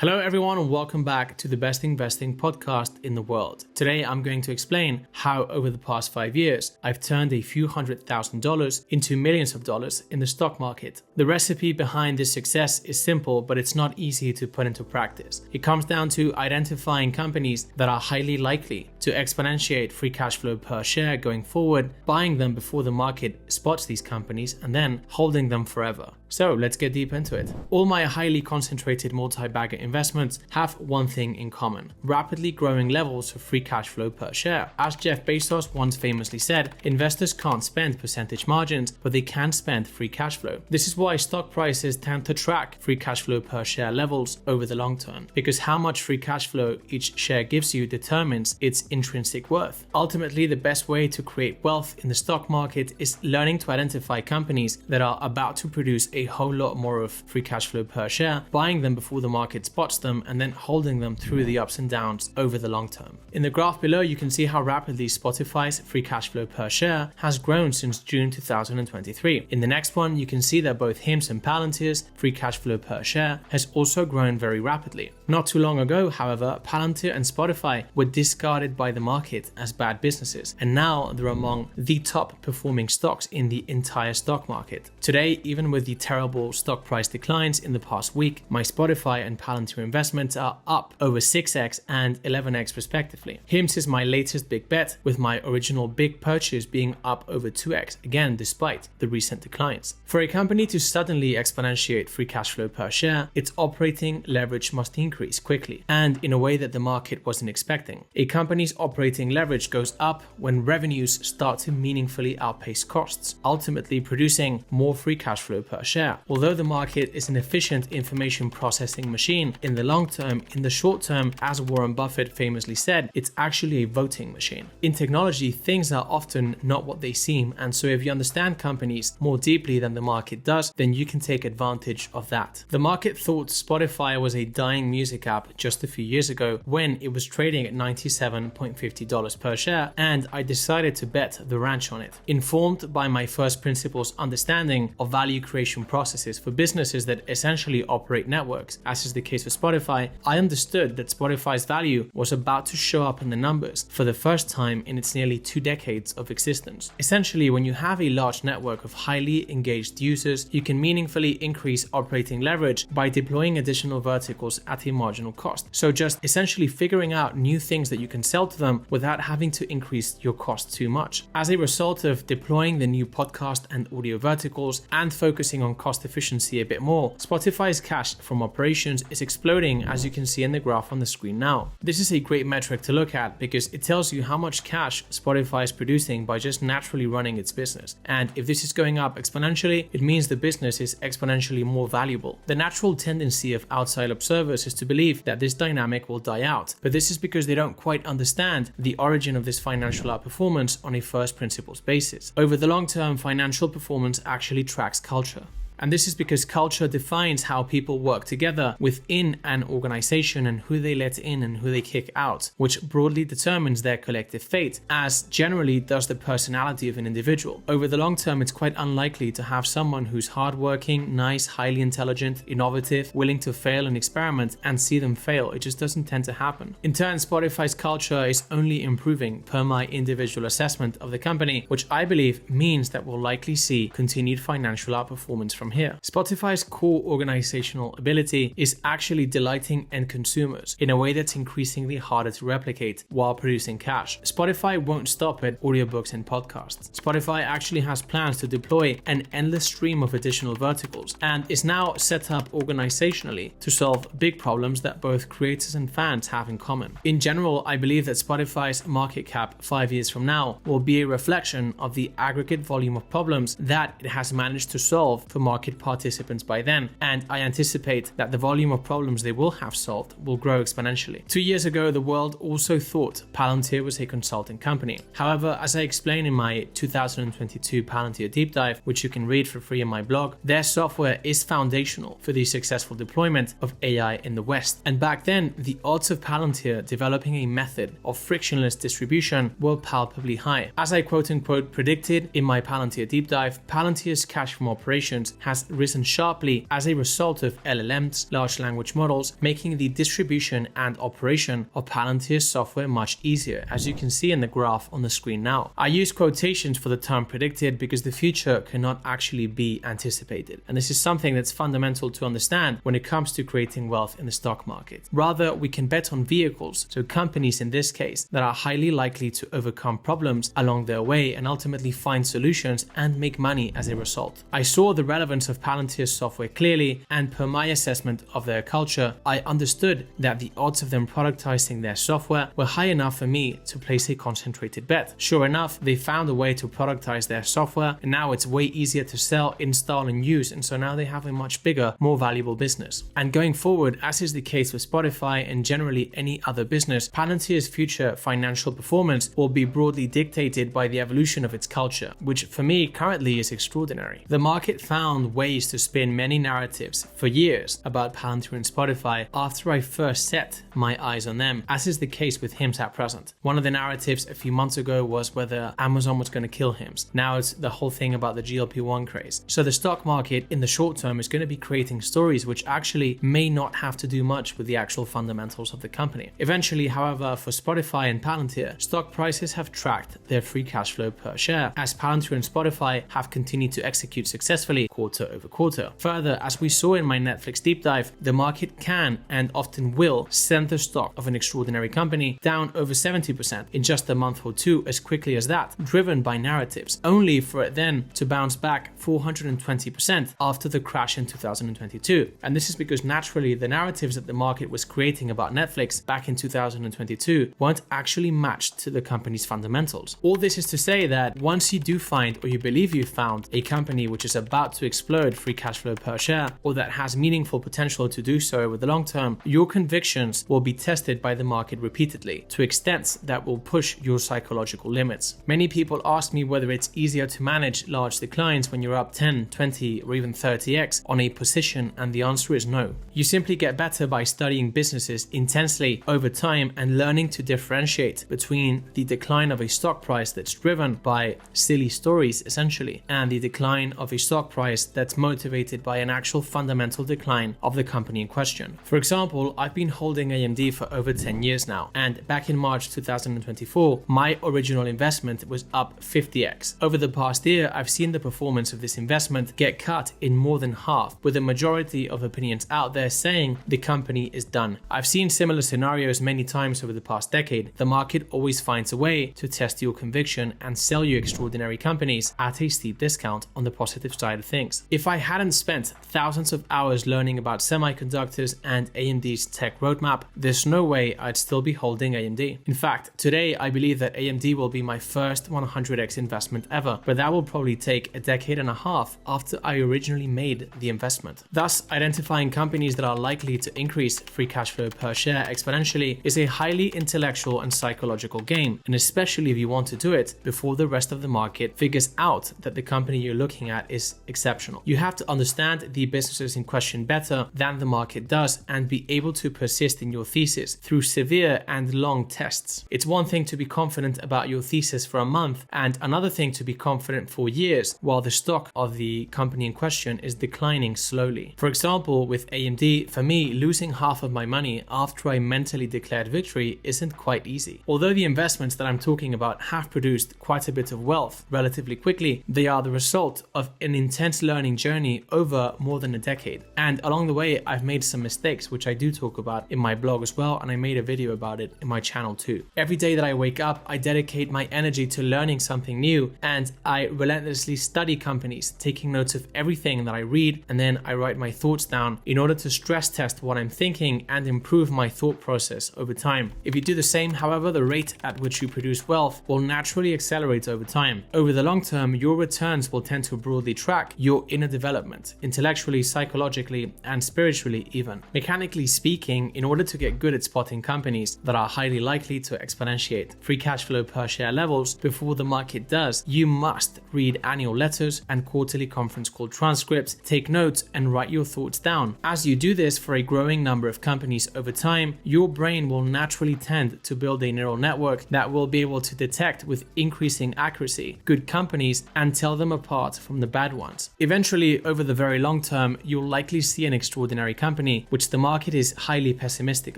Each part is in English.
Hello everyone and welcome back to the best investing podcast in the world. Today I'm going to explain how over the past 5 years I've turned a few $100,000 into millions of dollars in the stock market. The recipe behind this success is simple, but it's not easy to put into practice. It comes down to identifying companies that are highly likely to exponentiate free cash flow per share going forward, buying them before the market spots these companies, and then holding them forever. So let's get deep into it. All my highly concentrated multi-bagger investments have one thing in common: rapidly growing levels of free cash flow per share. As Jeff Bezos once famously said, investors can't spend percentage margins, but they can spend free cash flow. This is why stock prices tend to track free cash flow per share levels over the long term, because how much free cash flow each share gives you determines its intrinsic worth. Ultimately, the best way to create wealth in the stock market is learning to identify companies that are about to produce a whole lot more of free cash flow per share, buying them before the market spots them, and then holding them through the ups and downs over the long term. In the graph below, you can see how rapidly Spotify's free cash flow per share has grown since June 2023. In the next one, you can see that both Hims and Palantir's free cash flow per share has also grown very rapidly. Not too long ago, however, Palantir and Spotify were discarded by the market as bad businesses, and now they're among the top performing stocks in the entire stock market. Today, even with the terrible stock price declines in the past week, my Spotify and Palantir investments are up over 6x and 11x respectively. Hims is my latest big bet, with my original big purchase being up over 2x, again despite the recent declines. For a company to suddenly exponentiate free cash flow per share, its operating leverage must increase quickly and in a way that the market wasn't expecting. A company's operating leverage goes up when revenues start to meaningfully outpace costs, ultimately producing more free cash flow per share. Although the market is an efficient information processing machine in the long term, in the short term, as Warren Buffett famously said, it's actually a voting machine. In technology, things are often not what they seem, and so if you understand companies more deeply than the market does, then you can take advantage of that. The market thought Spotify was a dying music app just a few years ago when it was trading at $97.50 per share, and I decided to bet the ranch on it. Informed by my first principles understanding of value creation processes for businesses that essentially operate networks, as is the case with Spotify, I understood that Spotify's value was about to show up in the numbers for the first time in its nearly 2 decades of existence. Essentially, when you have a large network of highly engaged users, you can meaningfully increase operating leverage by deploying additional verticals at a marginal cost. So just essentially figuring out new things that you can sell to them without having to increase your cost too much. As a result of deploying the new podcast and audio verticals and focusing on cost efficiency a bit more, Spotify's cash from operations is exploding, as you can see in the graph on the screen now. This is a great metric to look at because it tells you how much cash Spotify is producing by just naturally running its business. And if this is going up exponentially, it means the business is exponentially more valuable. The natural tendency of outside observers is to believe that this dynamic will die out, but this is because they don't quite understand the origin of this financial outperformance on a first principles basis. Over the long term, financial performance actually tracks culture. And this is because culture defines how people work together within an organization and who they let in and who they kick out, which broadly determines their collective fate, as generally does the personality of an individual. Over the long term, it's quite unlikely to have someone who's hardworking, nice, highly intelligent, innovative, willing to fail and experiment and see them fail. It just doesn't tend to happen. In turn, Spotify's culture is only improving per my individual assessment of the company, which I believe means that we'll likely see continued financial outperformance from here. Spotify's core organizational ability is actually delighting end consumers in a way that's increasingly harder to replicate while producing cash. Spotify won't stop at audiobooks and podcasts. Spotify actually has plans to deploy an endless stream of additional verticals and is now set up organizationally to solve big problems that both creators and fans have in common. In general, I believe that Spotify's market cap 5 years from now will be a reflection of the aggregate volume of problems that it has managed to solve for market participants by then, and I anticipate that the volume of problems they will have solved will grow exponentially. 2 years ago, the world also thought Palantir was a consulting company. However, as I explained in my 2022 Palantir deep dive, which you can read for free on my blog, their software is foundational for the successful deployment of AI in the West. And back then, the odds of Palantir developing a method of frictionless distribution were palpably high. As I quote unquote predicted in my Palantir deep dive, Palantir's cash from operations has risen sharply as a result of LLMs, large language models, making the distribution and operation of Palantir's software much easier, as you can see in the graph on the screen now. I use quotations for the term predicted because the future cannot actually be anticipated, and this is something that's fundamental to understand when it comes to creating wealth in the stock market. Rather, we can bet on vehicles, so companies in this case, that are highly likely to overcome problems along their way and ultimately find solutions and make money as a result. I saw the relevance of Palantir's software clearly, and per my assessment of their culture, I understood that the odds of them productizing their software were high enough for me to place a concentrated bet. Sure enough, they found a way to productize their software, and now it's way easier to sell, install, and use, and so now they have a much bigger, more valuable business. And going forward, as is the case with Spotify and generally any other business, Palantir's future financial performance will be broadly dictated by the evolution of its culture, which for me currently is extraordinary. The market found ways to spin many narratives for years about Palantir and Spotify after I first set my eyes on them, as is the case with Hims at present. One of the narratives a few months ago was whether Amazon was going to kill Hims. Now it's the whole thing about the GLP-1 craze. So the stock market in the short term is going to be creating stories which actually may not have to do much with the actual fundamentals of the company. Eventually, however, for Spotify and Palantir, stock prices have tracked their free cash flow per share, as Palantir and Spotify have continued to execute successfully quarter over quarter. Further, as we saw in my Netflix deep dive, the market can and often will send the stock of an extraordinary company down over 70% in just a month or two as quickly as that, driven by narratives, only for it then to bounce back 420% after the crash in 2022. And this is because naturally the narratives that the market was creating about Netflix back in 2022 weren't actually matched to the company's fundamentals. All this is to say that once you do find, or you believe you found, a company which is about to explode free cash flow per share, or that has meaningful potential to do so over the long term, your convictions will be tested by the market repeatedly to extents that will push your psychological limits. Many people ask me whether it's easier to manage large declines when you're up 10, 20, or even 30x on a position, and the answer is no. You simply get better by studying businesses intensely over time and learning to differentiate between the decline of a stock price that's driven by silly stories essentially, and the decline of a stock price that's motivated by an actual fundamental decline of the company in question. For example, I've been holding AMD for over 10 years now, and back in March 2024, my original investment was up 50x. Over the past year, I've seen the performance of this investment get cut in more than half, with a majority of opinions out there saying the company is done. I've seen similar scenarios many times over the past decade. The market always finds a way to test your conviction and sell you extraordinary companies at a steep discount on the positive side of things. If I hadn't spent thousands of hours learning about semiconductors and AMD's tech roadmap, there's no way I'd still be holding AMD. In fact, today I believe that AMD will be my first 100x investment ever, but that will probably take a decade and a half after I originally made the investment. Thus, identifying companies that are likely to increase free cash flow per share exponentially is a highly intellectual and psychological game, and especially if you want to do it before the rest of the market figures out that the company you're looking at is exceptional. You have to understand the businesses in question better than the market does and be able to persist in your thesis through severe and long tests. It's one thing to be confident about your thesis for a month and another thing to be confident for years while the stock of the company in question is declining slowly. For example, with AMD, for me, losing half of my money after I mentally declared victory isn't quite easy. Although the investments that I'm talking about have produced quite a bit of wealth relatively quickly, they are the result of an intense learning journey over more than a decade. And along the way, I've made some mistakes, which I do talk about in my blog as well, and I made a video about it in my channel too. Every day that I wake up, I dedicate my energy to learning something new, and I relentlessly study companies, taking notes of everything that I read, and then I write my thoughts down in order to stress test what I'm thinking and improve my thought process over time. If you do the same, however, the rate at which you produce wealth will naturally accelerate over time. Over the long term, your returns will tend to broadly track your inner development, intellectually, psychologically, and spiritually even. Mechanically speaking, in order to get good at spotting companies that are highly likely to exponentiate free cash flow per share levels before the market does, you must read annual letters and quarterly conference call transcripts, take notes, and write your thoughts down. As you do this for a growing number of companies over time, your brain will naturally tend to build a neural network that will be able to detect with increasing accuracy good companies and tell them apart from the bad ones. If Eventually, over the very long term, you'll likely see an extraordinary company which the market is highly pessimistic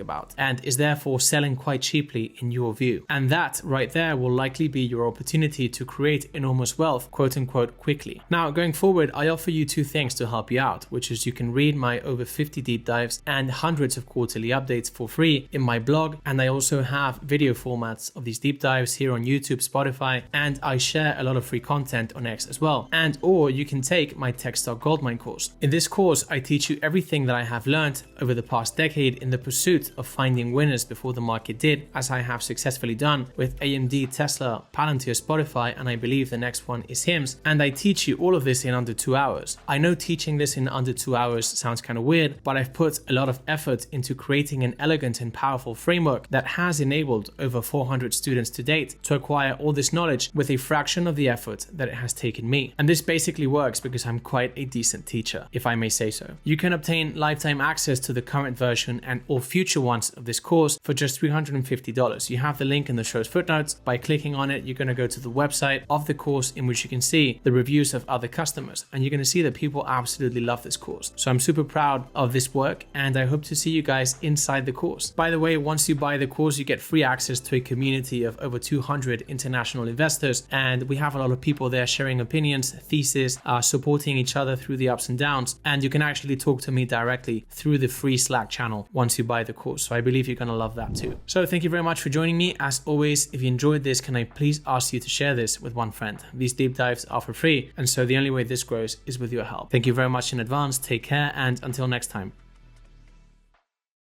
about and is therefore selling quite cheaply in your view. And that right there will likely be your opportunity to create enormous wealth, quote unquote, quickly. Now, going forward, I offer you two things to help you out, which is you can read my over 50 deep dives and hundreds of quarterly updates for free in my blog. And I also have video formats of these deep dives here on YouTube, Spotify, and I share a lot of free content on X as well. And or you can take my Tech Stock Goldmine course. In this course, I teach you everything that I have learned over the past decade in the pursuit of finding winners before the market did, as I have successfully done with AMD, Tesla, Palantir, Spotify, and I believe the next one is Hims. And I teach you all of this in under 2 hours. I know teaching this in under 2 hours sounds kind of weird, but I've put a lot of effort into creating an elegant and powerful framework that has enabled over 400 students to date to acquire all this knowledge with a fraction of the effort that it has taken me. And this basically works because I'm quite a decent teacher, if I may say so. You can obtain lifetime access to the current version and all future ones of this course for just $350. You have the link in the show's footnotes. By clicking on it, you're going to go to the website of the course in which you can see the reviews of other customers, and you're going to see that people absolutely love this course. So I'm super proud of this work, and I hope to see you guys inside the course. By the way, once you buy the course, you get free access to a community of over 200 international investors, and we have a lot of people there sharing opinions, theses, supporting each other through the ups and downs, and you can actually talk to me directly through the free Slack channel once you buy the course. So I believe you're going to love that too. So thank you very much for joining me. As always, if you enjoyed this, can I please ask you to share this with one friend? These deep dives are for free, and so the only way this grows is with your help. Thank you very much in advance. Take care, and until next time.